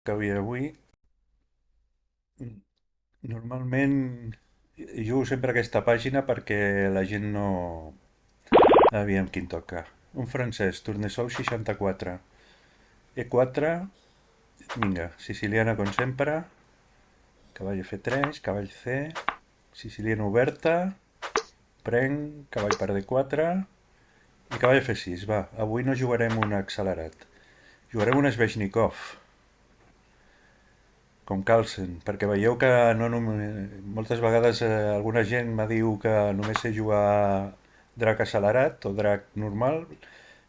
Que avui, normalment jugo sempre a aquesta pàgina perquè la gent no... Aviam quin toca. Un francès, Tournesol 64. E4, vinga, siciliana com sempre. Cavall F3, cavall C, siciliana oberta, prenc, cavall per D4 i cavall F6. Va, avui no jugarem un accelerat. Jugarem un Sveshnikov, com Carlsen, perquè veieu que no moltes vegades alguna gent me diu que només sé jugar drac accelerat o drac normal.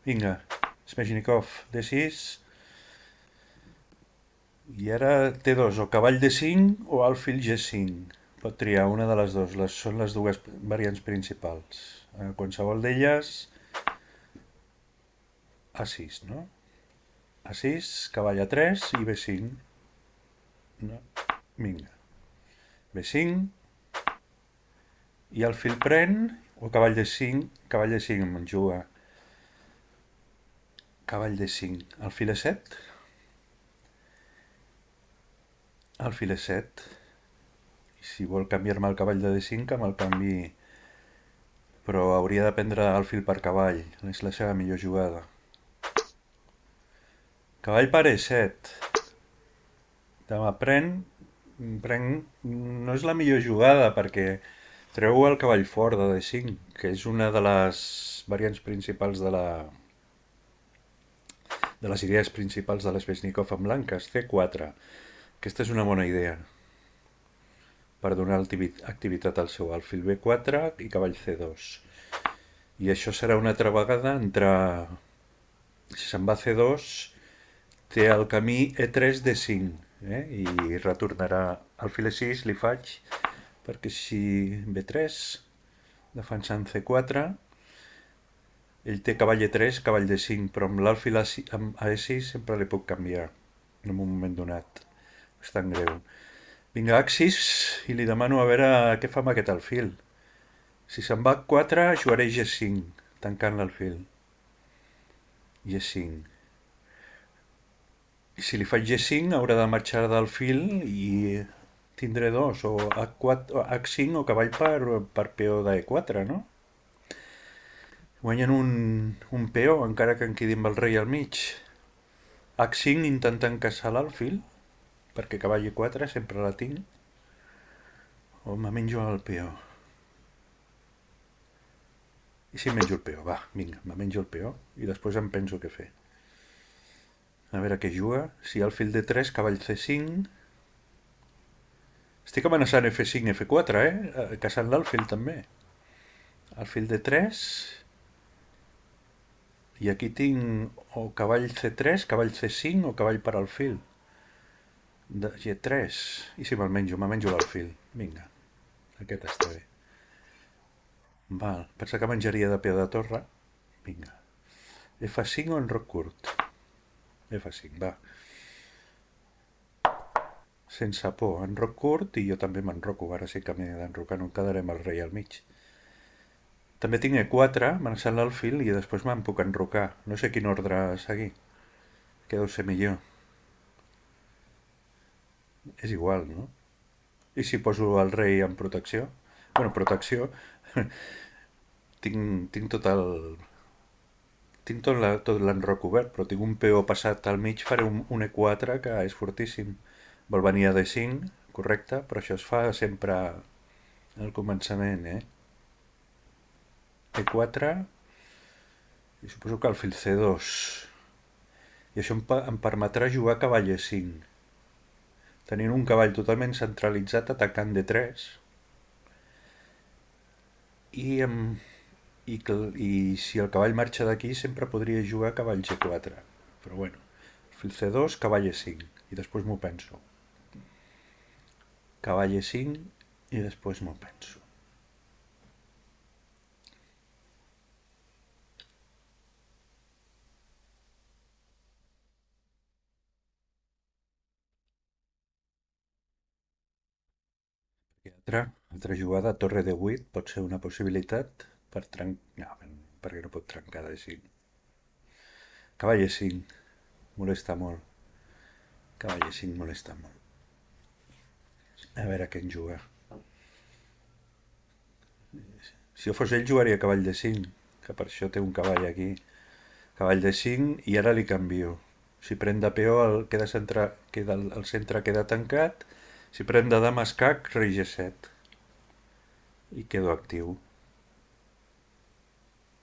Vinga, Sveshnikov D6 i ara T2 o cavall D5 o alfil G5. Pot triar una de les dues, són les dues variants principals. Qualsevol d'elles A6, no? A6, cavall A3 i B5. No? Vinga. B5 i el fil pren o cavall de 5 em juga cavall de 5 alfil E7, alfil E7 i si vol canviar-me el cavall de D5 que me'l canvi, però hauria de prendre alfil per cavall, és la seva millor jugada. Cavall per E7, demà prenc no és la millor jugada perquè treu el cavall fort de D5, que és una de les variants principals de les idees principals de l'Sveshnikov en blanques, C4. Aquesta és una bona idea per donar activitat al seu alfil B4 i cavall C2. I això serà una altra vegada entre... Si se'n va C2, té el camí E3 D5, i retornarà alfil E6, li faig, perquè si B3, defensant C4, ell té cavall E3, cavall D5, però amb l'alfil amb E6 sempre li puc canviar en un moment donat. És tan greu. Vinga, Axis, i li demano a veure què fa amb aquest alfil. Si se'n va 4, jugaré G5, tancant l'alfil. G5. I si li faig G5, haurà de marxar del fil i tindré dos, o H4, o H5 o cavall per peó de E4, no? Guanyen un peó, encara que en quedi amb el rei al mig. H5 intentant caçar l'alfil, perquè cavall E4 sempre la tinc. O me menjo el peó. I si em menjo el peó? Va, vinga, me menjo el peó i després em penso què fer. A veure què juga. Si alfil D3, cavall C5... Estic amenaçant F5, F4, caçant l'alfil també. Alfil D3... I aquí tinc o cavall C3, cavall C5 o cavall per alfil. De G3. I si me'l menjo? Me menjo l'alfil. Vinga, aquest està bé. Val, pensa que menjaria de peu de torre. Vinga. F5 o enroc curt? F5, va. Sense por, enroc curt i jo també m'enroco. Ara sí que m'he d'enrocar, no em quedaré amb el rei al mig. També tinc E4, amenaçant l'alfil i després me'n puc enrocar. No sé quin ordre seguir. Què deu ser millor? És igual, no? I si poso el rei en protecció? Bueno, protecció... tinc tot el... Tinc tot l'enroc obert, però tinc un peó passat al mig, faré un E4 que és fortíssim. Vol venir a D5, correcte, però això es fa sempre al començament, E4, i suposo que alfil C2. I això em permetrà jugar cavall E5. Tenint un cavall totalment centralitzat atacant D3. I, i si el cavall marxa d'aquí sempre podria jugar cavall G4. Però bueno, alfil C2, cavall E5. I després m'ho penso. Cavall E5 i després m'ho penso. Altra jugada, torre de 8 pot ser una possibilitat per trencar... No, perquè no pot trencar de 5. Cavall E5, molesta molt. Cavall E5 molesta molt. A veure què en juga. Si jo fos ell jugaria cavall D5, que per això té un cavall aquí. Cavall D5 i ara li canvio. Si pren de peó el centre queda tancat. Si pren de dama escac, rei G7. I quedo actiu.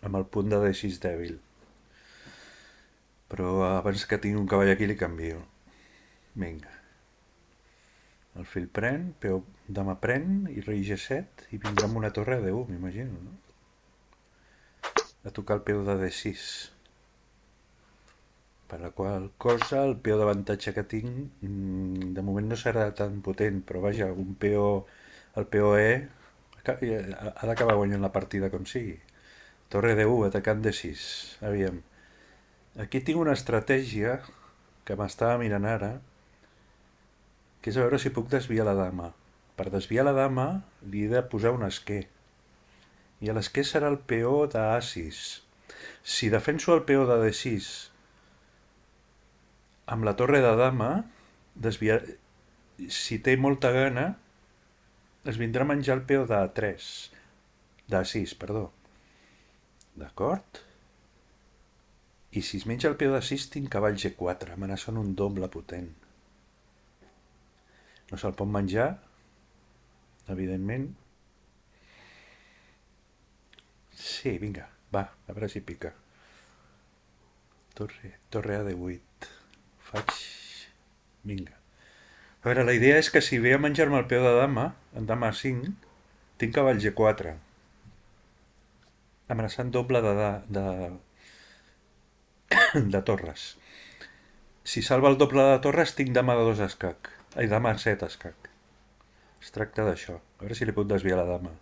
Amb el punt de D6 dèbil. Però abans que tingui un cavall aquí li canvio. Vinga. El fill pren, peó dama pren i rei G7 i vindrà amb una torre a D1, m'imagino, no? A tocar el peó de D6. Per la qual cosa el peó d'avantatge que tinc de moment no serà tan potent, però vaja, el peó E ha d'acabar guanyant la partida com sigui. Torre D1 atacant D6. Aviam. Aquí tinc una estratègia que m'estava mirant ara, que és a veure si puc desviar la dama. Per desviar la dama li he de posar un esquer. I l'esquer serà el peó d'A6. Si defenso el peó de D6 amb la torre de dama, si té molta gana, es vindrà a menjar el peó d'A3. d'A6, perdó. D'acord? I si es menja el peó d'A6 tinc cavall G4, amenaçant un doble potent. No se'l pot menjar, evidentment. Sí, vinga, va, a veure si pica. Torre A D8. Faig... Vinga. A veure, la idea és que si ve a menjar-me el peó de dama, en dama 5, tinc cavall G4. Amenaçant doble de torres. Si salva el doble de torres, tinc dama de 2 escac. Ai, dama 7 escac. Es tracta d'això. A veure si li puc desviar la dama.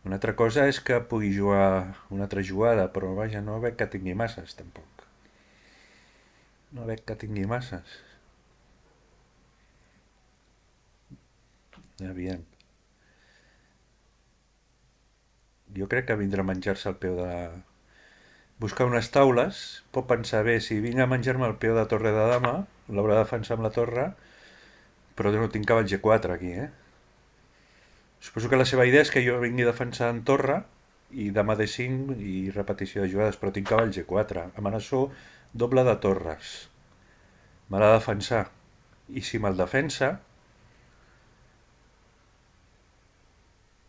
Una altra cosa és que pugui jugar una altra jugada, però vaja, no veig que tingui masses, tampoc. No veig que tingui masses. Aviam. Jo crec que vindrà a menjar-se el peó de... Buscar unes taules, pot pensar, bé, si vinc a menjar-me el peó de torre de dama, l'haurà de defensar amb la torre, però no tinc cavall G4 aquí, Suposo que la seva idea és que jo vingui a defensar en torre i dama D5 i repetició de jugades, però tinc cavall G4. Amenaçó doble de torres. Me l'ha de defensar. I si me'l defensa,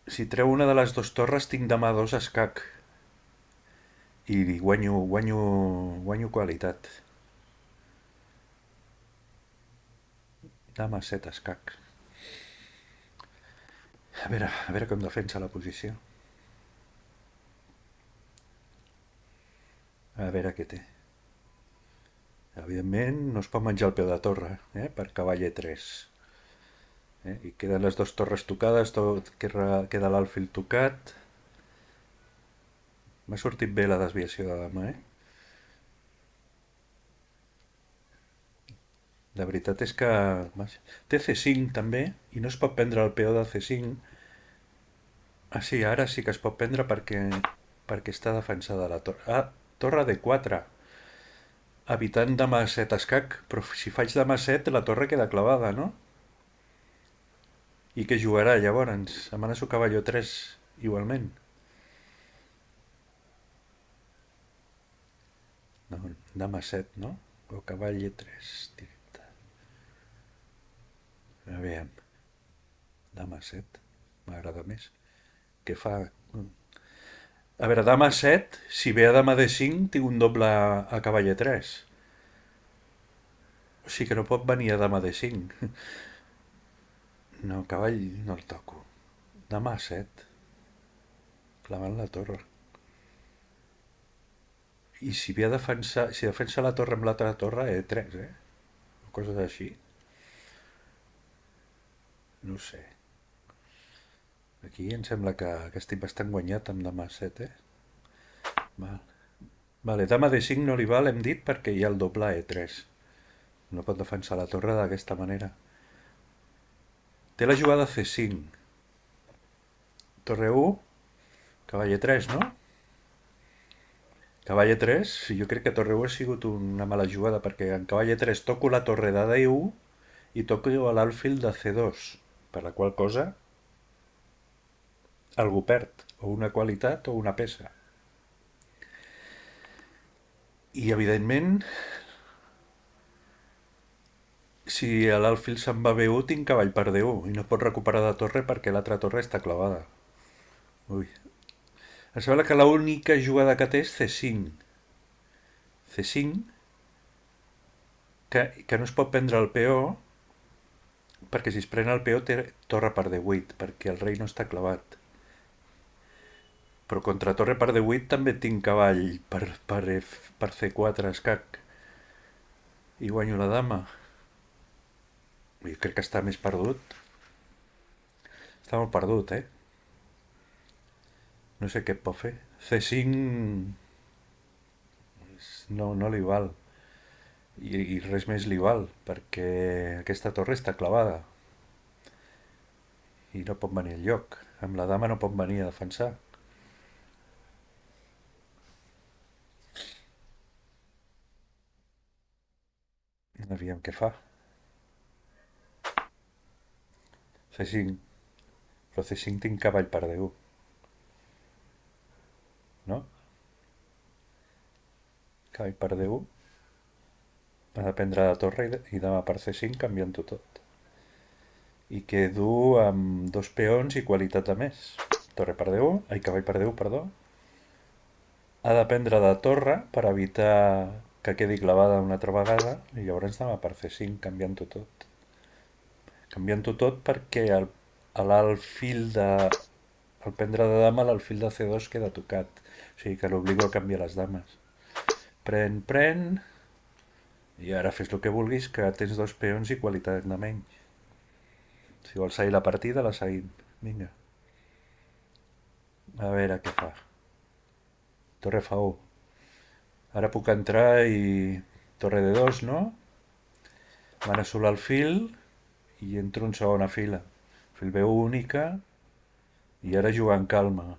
si treu una de les dues torres tinc dama 2 escac. I guanyo qualitat. Dama 7 escac. A veure com defensa la posició. A veure què té. Evidentment no es pot menjar el peu de torre, per cavall E3. I queden les dues torres tocades, queda l'alfil tocat. M'ha sortit bé la desviació de dama, La veritat és que té C5 també, i no es pot prendre el peó de C5. Ah, sí, ara sí que es pot prendre perquè està defensada la torre. Ah, torre D4. Evitant dama 7 escac, però si faig dama 7 la torre queda clavada, no? I què jugarà llavors? Amenaço cavall 3 igualment. No, dama 7, no? O cavall E3 directe. A veure, dama 7 m'agrada més. Què fa? A veure, dama 7, si ve a dama D5 tinc un doble a cavall E3. O sigui que no pot venir a dama D5. No, cavall no el toco. Dama 7. Clavant la torre. I si ve a defensar... Si defensa la torre amb l'altra torre, E3, O coses així. No ho sé. Aquí em sembla que estic bastant guanyat amb dama 7, Vale, dama D5 no li val, hem dit, perquè hi ha el doble E3. No pot defensar la torre d'aquesta manera. Té la jugada C5. Torre 1, cavall E3, no? Cavall E3, jo crec que torre 1 ha sigut una mala jugada, perquè en cavall E3 toco la torre de D1 i toco a l'alfil de C2, per la qual cosa algú perd, o una qualitat o una peça. I, evidentment, si l'alfil se'n va B1, tinc cavall per D1 i no pot recuperar de torre perquè l'altra torre està clavada. Ui. Em sembla que l'única jugada que té és C5. C5, que no es pot prendre el peó, perquè si es pren el peó té torre per D8, perquè el rei no està clavat. Però contra torre per D8 també tinc cavall per C4 escac. I guanyo la dama. Jo crec que està més perdut. Està molt perdut, eh? No sé què pot fer. C5 no li val. I res més li val, perquè aquesta torre està clavada. I no pot venir al lloc. Amb la dama no pot venir a defensar. Aviam què fa. C5. Però C5 tinc cavall per D1. No? Cavall per D1. Ha de prendre de torre i dama per C5 canviant-ho tot. I quedo amb dos peons i qualitat de més. Torre per D1, cavall per D1, perdó. Ha de prendre de torre per evitar que quedi clavada una altra vegada i llavors dama per C5 canviant-ho tot. Canviant-ho tot perquè l'alfil de... al prendre de dama l'alfil de C2 queda tocat. O sigui que l'obligo a canviar les dames. Pren, i ara fes el que vulguis, que tens dos peons i qualitat de menys. Si vols seguir la partida, la seguim. Vinga. A veure què fa. Torre F1. Ara puc entrar i... Torre de 2, no? M'han el fil i entro en segona fila. Fil B1 única i ara jugar en calma.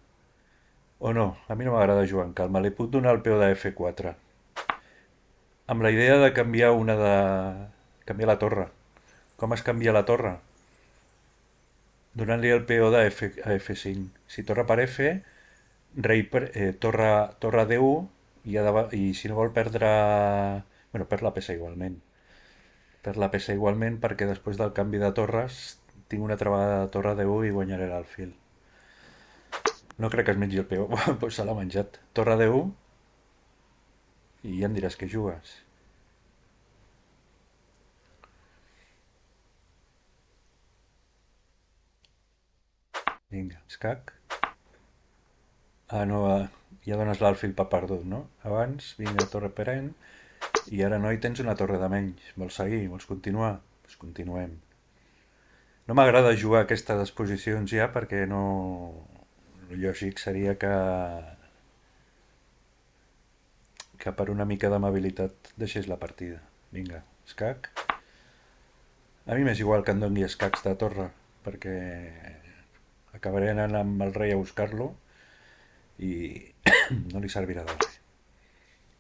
O no, a mi no m'agrada jugar en calma. Li puc donar el peó de F4. Amb la idea de canviar canviar la torre. Com es canvia la torre? Donant-li el peó a F5. Si torre per F, rei torre D1 i si no vol perdre... Bueno, perd la peça igualment. Perd la peça igualment perquè després del canvi de torres tinc una altra vegada de torre D1 i guanyaré l'alfil. No crec que es mengi el peó, pues se l'ha menjat. Torre D1 i ja em diràs que jugues. Vinga, escac. Ah, no, ja dones l'alfil per perdut, no? Abans, vinga, torre perent, i ara no hi tens una torre de menys. Vols seguir? Vols continuar? Doncs continuem. No m'agrada jugar a aquestes exposicions ja perquè no... El lògic seria que per una mica d'amabilitat deixés la partida. Vinga, escac. A mi m'és igual que em doni escacs de torre, perquè acabaré anant amb el rei a buscar-lo i no li servirà de res.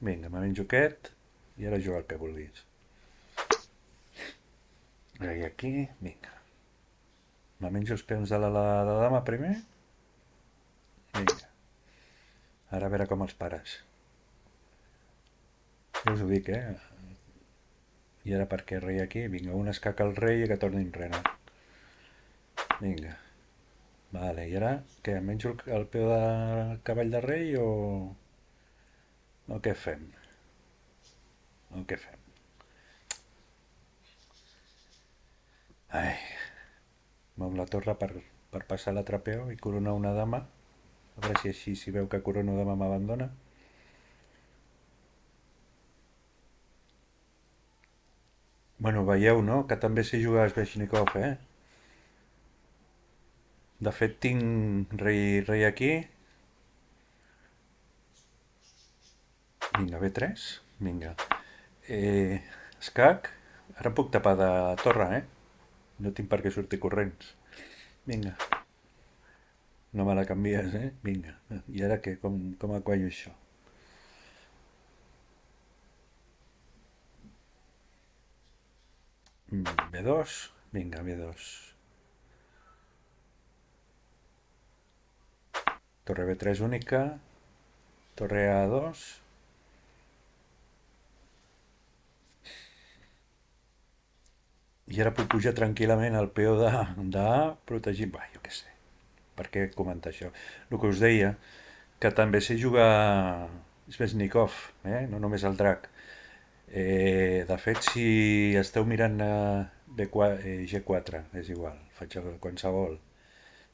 Vinga, me menjo aquest i ara juga el que vulguis. Rei aquí, vinga. Me menjo els peons de la dama primer. Vinga. Ara a veure com els pares. Ja us ho dic, eh? I ara per què rei aquí? Vinga, un escac al rei i que torni enrere. Vinga. Vale, i ara què? Em menjo el peu de cavall de rei o què fem? O què fem? Ai, mou la torre per passar l'altre peu i coronar una dama. A veure si així, si veu que corono dama m'abandona. Bueno, veieu, no? Que també sé jugar a Sveshnikov, eh? De fet, tinc rei aquí. Vinga, B3. Vinga. Escac. Ara puc tapar de torre, eh? No tinc per què sortir corrents. Vinga. No me la canvies, eh? Vinga. I ara què? Com acollo això? B2, vinga, B2. Torre B3 única, torre A2. I ara puc pujar tranquil·lament al peó d'A protegint... Bah, jo què sé. Per què comentar això? El que us deia, que també sé jugar Sveshnikov, no només el drac. De fet, si esteu mirant G4, és igual, faig qualsevol.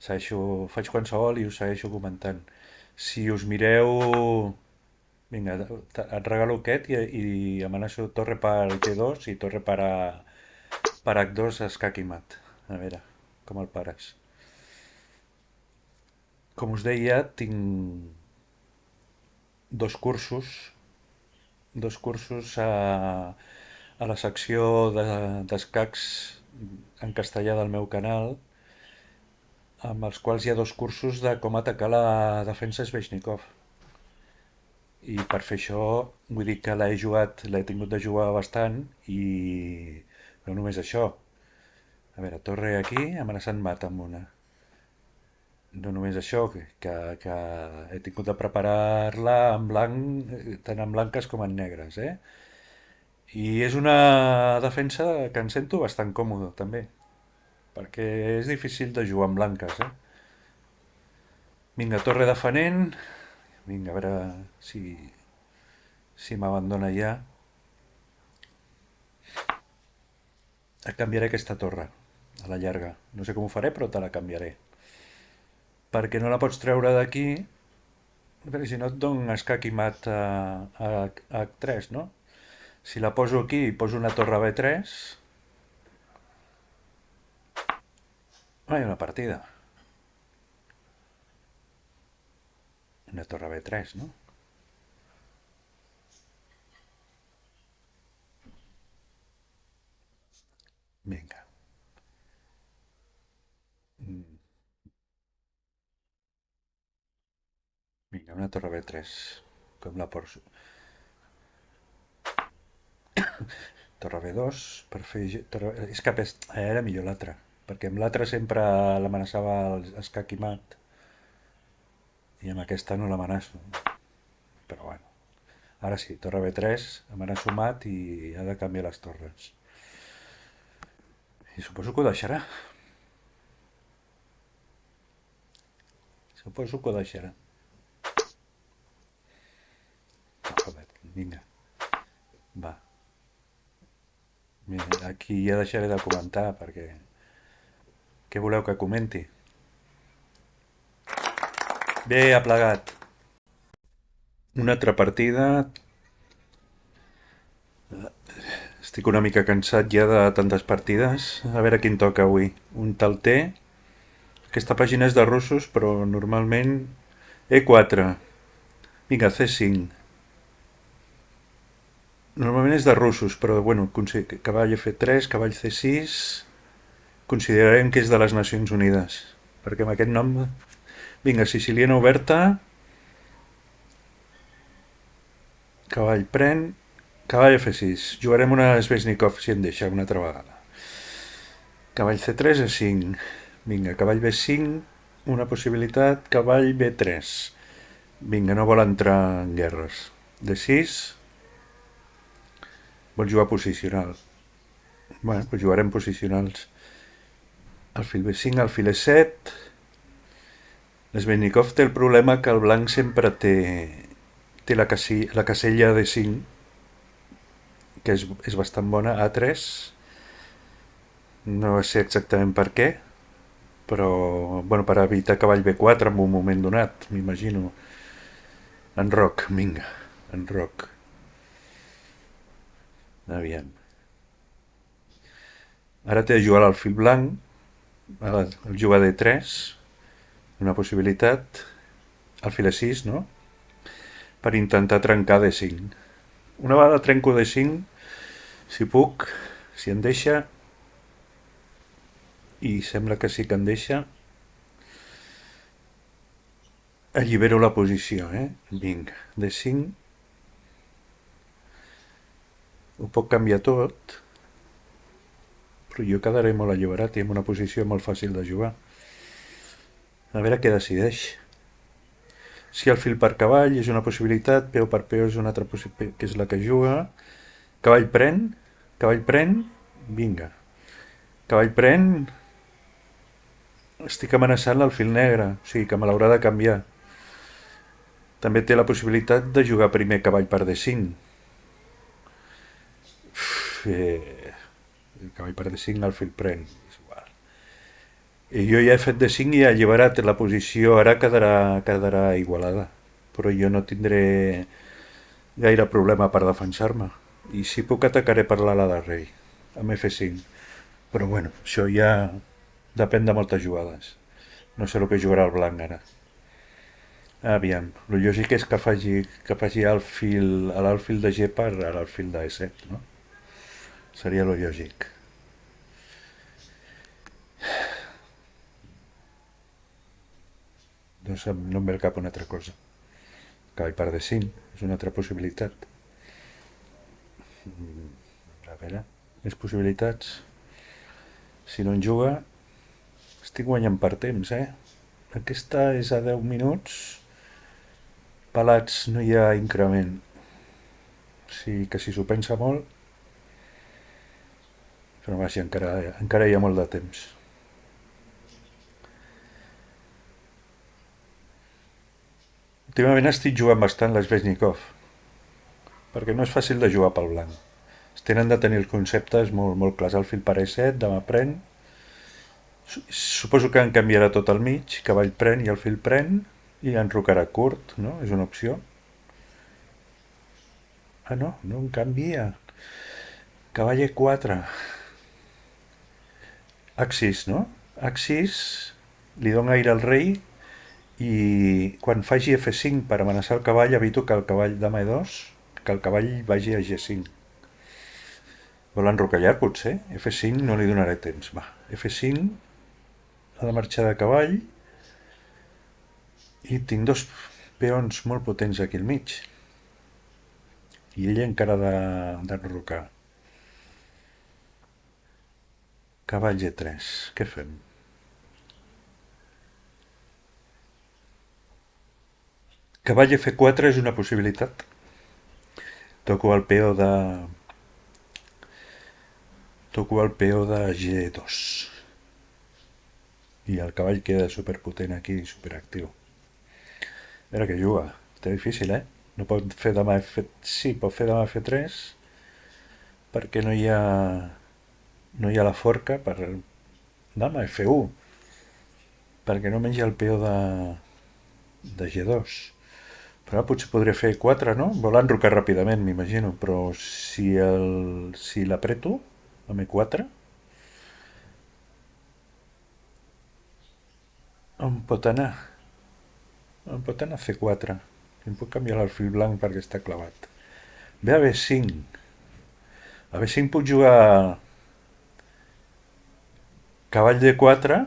Faig qualsevol i us segueixo comentant. Si us mireu... Vinga, et regalo aquest i amenaço torre per G2 i torre per H2 escac i mat. A veure, com el pares. Com us deia, tinc dos cursos a la secció d'escacs en castellà del meu canal, amb els quals hi ha dos cursos de com atacar la defensa Sveshnikov. I per fer això, vull dir que l'he tingut de jugar bastant i no només això. A veure, torre aquí, amenaçant mat amb una. No només això, que he tingut de preparar-la en blanc, tant en blanques com en negres, I és una defensa que em sento bastant còmode, també, perquè és difícil de jugar en blanques, Vinga, torre defenent. Vinga, a veure si m'abandona ja. Et canviaré aquesta torre, a la llarga. No sé com ho faré, però te la canviaré. Perquè no la pots treure d'aquí, perquè si no et dono escac i mat a H3, no? Si la poso aquí i poso una torre B3, hi ha una partida. Una torre B3, no? Vinga. Vinga, una torre B3. Com la poso? Torre B2 per fer... És que era millor l'altra, perquè amb l'altra sempre l'amenaçava escac i mat i amb aquesta no l'amenaço. Però bueno. Ara sí, torre B3, amenaço mat i ha de canviar les torres. I suposo que ho deixarà. Suposo que ho deixarà. Joder, vinga. Va. Mira, aquí ja deixaré de comentar perquè... Què voleu que comenti? Bé, ha plegat. Una altra partida. Estic una mica cansat ja de tantes partides. A veure quin toca avui. Un tal T. Aquesta pàgina és de russos, però normalment... E4. Vinga, C5. Normalment és de russos, però bueno, cavall F3, cavall C6... Considerarem que és de les Nacions Unides, perquè amb aquest nom... Vinga, siciliana oberta... Cavall pren... Cavall F6. Jugarem una Sveshnikov si em deixa una altra vegada. Cavall C3 a 5. Vinga, cavall B5, una possibilitat. Cavall B3. Vinga, no vol entrar en guerres. D6. Vol jugar posicional. Bueno, doncs jugarem posicionals. Alfil B5, alfil E7. Sveshnikov té el problema que el blanc sempre té la casella D5, que és bastant bona, A3. No sé exactament per què, però bueno, per evitar cavall B4 en un moment donat, m'imagino. En roc, vinga, en roc. Aviam. Ara té de jugar l'alfil blanc, el jugar D3, una possibilitat, alfil E6, no? Per intentar trencar D5. Una vegada trenco D5, si puc, si em deixa, i sembla que sí que em deixa, allibero la posició, Vinga, D5. Ho puc canviar tot. però jo quedaré molt alliberat i en una posició molt fàcil de jugar. A veure què decideix. Si alfil per cavall és una possibilitat, peu per peu és una altra possibilitat, que és la que juga. Cavall pren, vinga. Cavall pren, estic amenaçant l'alfil negre, o sigui que me l'haurà de canviar. També té la possibilitat de jugar primer cavall per D5. El cavall per D5, alfil pren, és igual. I jo ja he fet D5 i he alliberat la posició, ara quedarà igualada. Però jo no tindré gaire problema per defensar-me. I si puc atacaré per l'ala de rei, amb F5. Però bueno, això ja depèn de moltes jugades. No sé el que jugarà el blanc ara. Aviam, el lògic és que faci l'alfil de G per a l'alfil de E7, no? Seria lo lògic. No em ve al cap una altra cosa. Cavall per D5 és una altra possibilitat. A veure, més possibilitats. Si no en juga, estic guanyant per temps, Aquesta és a 10 minuts. Pelats no hi ha increment. O sigui que si s'ho pensa molt, però vaja, encara hi ha molt de temps. Últimament estic jugant bastant l'Sveshnikov, perquè no és fàcil de jugar pel blanc. Es tenen de tenir els conceptes molt clars. Alfil per E7, dama pren. Suposo que en canviarà tot al mig, cavall pren i alfil pren, i enrocarà curt, no? És una opció. Ah, no en canvia. Cavall E4. Axis, no? Axis li dona aire al rei i quan faci F5 per amenaçar el cavall evito que el cavall dama E2, que el cavall vagi a G5. Vol enrocallar potser? F5 no li donaré temps. Va, F5 ha de marxar de cavall i tinc dos peons molt potents aquí al mig i ell encara d'enrocar. Cavall G3, què fem? Cavall F4 és una possibilitat. Toco el peó de G2 i el cavall queda superpotent aquí, superactiu. A veure què juga. Està difícil, No pot fer dama F... Sí, pot fer dama F3 perquè no hi ha la forca per dama F1 perquè no menja el peó de G2. Però potser podria fer 4, no? Vol enrocar ràpidament, m'imagino, però si l'apreto amb E4 on pot anar? On pot anar C4? Em puc canviar l'alfil blanc perquè està clavat. Ve a B5. A B5 puc jugar cavall D4.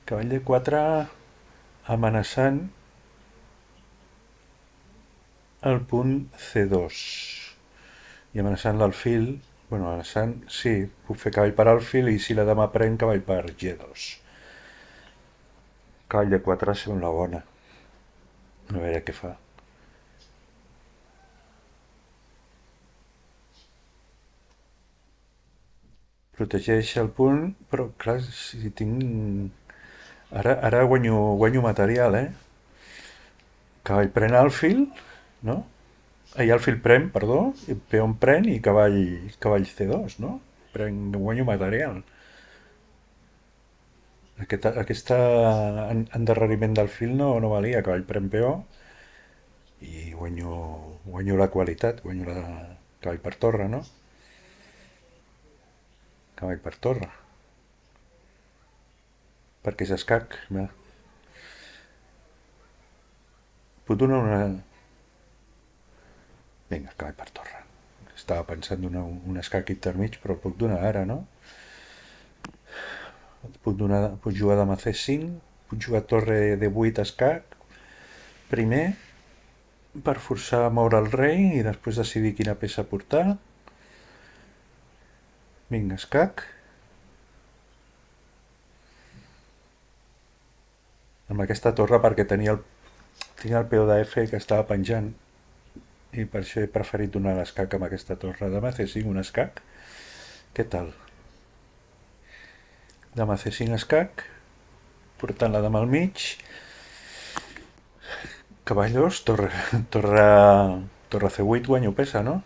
Cavall D4 amenaçant el punt C2 i amenaçant l'alfil. Bueno, amenaçant, sí, puc fer cavall per alfil i si la dama pren cavall per G2. Cavall D4 sembla bona. A veure què fa. Protegeix el punt, però clar, si tinc... Ara guanyo material, Cavall pren alfil, no? Alfil pren, perdó, i peón pren i cavall C2, no? Guanyo material. Aquest endarreriment del fil no valia, cavall pren peó i guanyo la qualitat, guanyo la cavall per torre, no? Cavall per torre. Perquè és escac. Puc donar una... Vinga, cavall per torre. Estava pensant donar un escac intermig, però el puc donar ara, no? Puc jugar dama C5, puc jugar torre D8 escac, primer, per forçar a moure el rei i després decidir quina peça portar. Vinga, escac. Amb aquesta torre perquè tinc el peó de F que estava penjant i per això he preferit donar l'escac amb aquesta torre. Dama C5, un escac. Què tal? Dama C5 escac, portant la dama al mig. Cavallos, torre C8 guanyo pesa, no?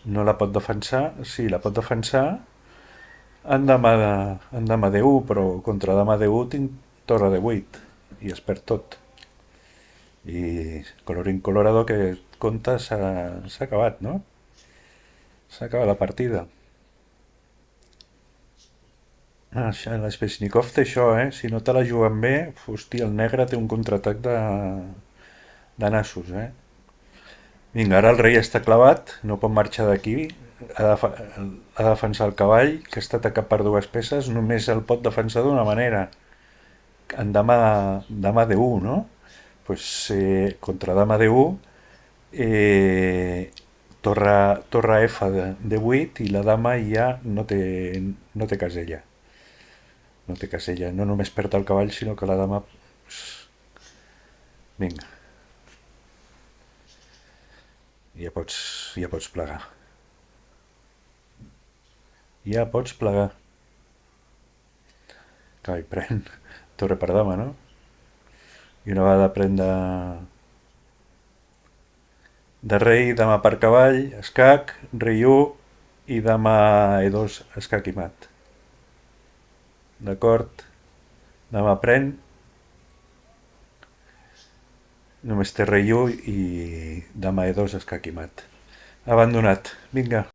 No la pot defensar? Sí, la pot defensar en dama D1, però contra dama D1 tinc torre D8 i es perd tot. I colorín colorado que compta s'ha acabat, no? S'ha acabat la partida. L'Spechnikov té això, Si no te la juguen bé, hòstia, el negre té un contraatac de nassos, Vinga, ara el rei està clavat, no pot marxar d'aquí, ha de defensar el cavall, que està atacat per dues peces, només el pot defensar d'una manera, en dama D1, no? Pues, contra dama D1, torre F de 8 i la dama ja no té casella. No té casella, no només perd el cavall, sinó que la dama... Pues, vinga. Ja pots plegar. Ja pots plegar. Cavall pren. Torre per dama, no? I una vegada pren de rei, dama per cavall, escac, rei 1 i dama E2, escac i mat. D'acord? Dama pren. Només té rei 1 i dama E2, escac i mat. Abandonat. Vinga.